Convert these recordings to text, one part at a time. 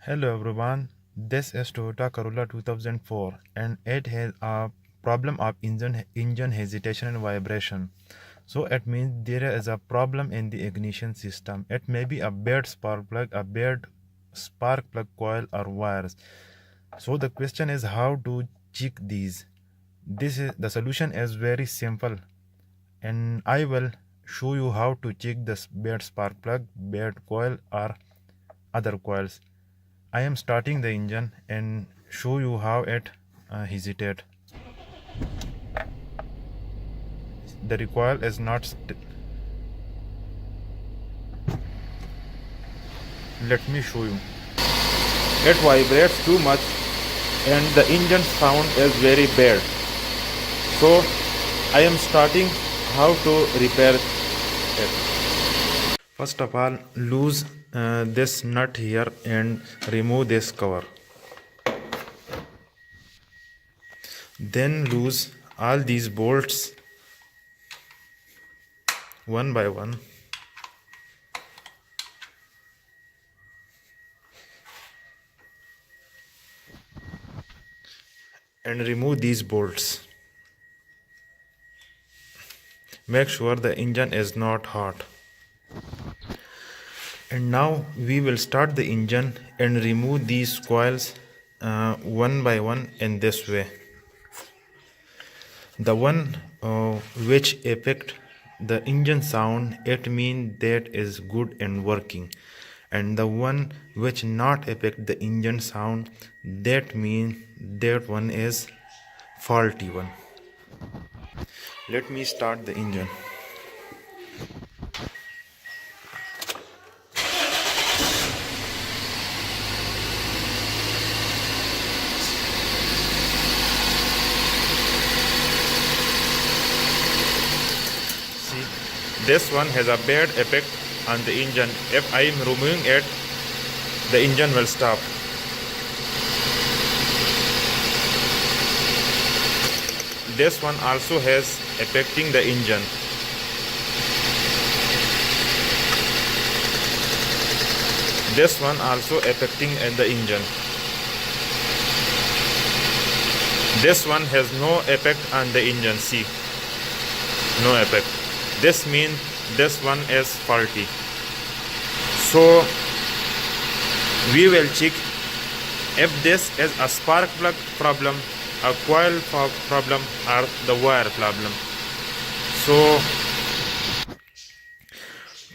Hello everyone, this is Toyota Corolla 2004 and it has a problem of engine hesitation and vibration. So it means there is a problem in the ignition system. It may be a bad spark plug, a bad spark plug coil or wires. So the question is how to check these. The solution is very simple and I will show you how to check this bad spark plug, bad coil or other coils. I am starting the engine and show you how it hesitate. The recoil is not let me show you. It vibrates too much and the engine sound is very bad. So I am starting how to repair it. First of all, lose this nut here and remove this cover. Then lose all these bolts one by one. And remove these bolts. Make sure the engine is not hot. And now we will start the engine and remove these coils one by one in this way. The one which affect the engine sound, it means that is good and working, and the one which not affect the engine sound, that means that one is faulty one. Let me start the engine. This one has a bad effect on the engine. If I am removing it, the engine will stop. This one also has affecting the engine. This one also affecting the engine. This one has no effect on the engine. See, no effect. This means this one is faulty. So we will check if this is a spark plug problem, a coil problem or the wire problem. So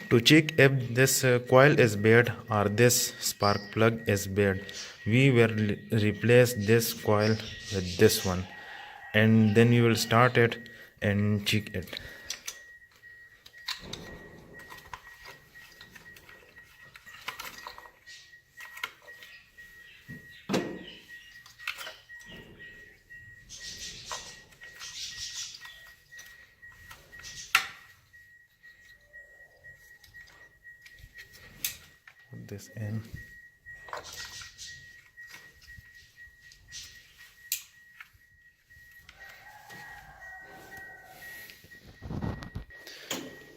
to check if this coil is bad or this spark plug is bad, we will replace this coil with this one and then we will start it and check it. Put this in.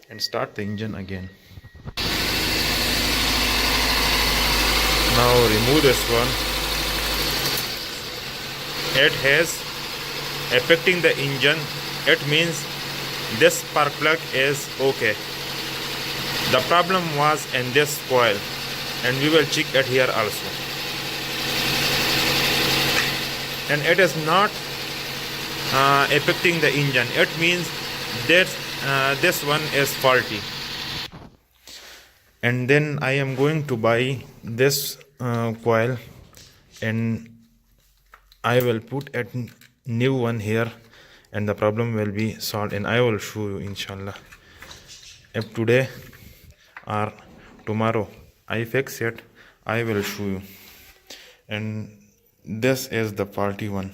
And start the engine again. Now remove this one. It has affecting the engine. It means this spark plug is okay. The problem was in this coil and we will check it here also. And it is not affecting the engine. It means that this one is faulty. And then I am going to buy this coil and I will put a new one here and the problem will be solved and I will show you inshallah. If today or tomorrow I fix it, I will show you. And this is the faulty one.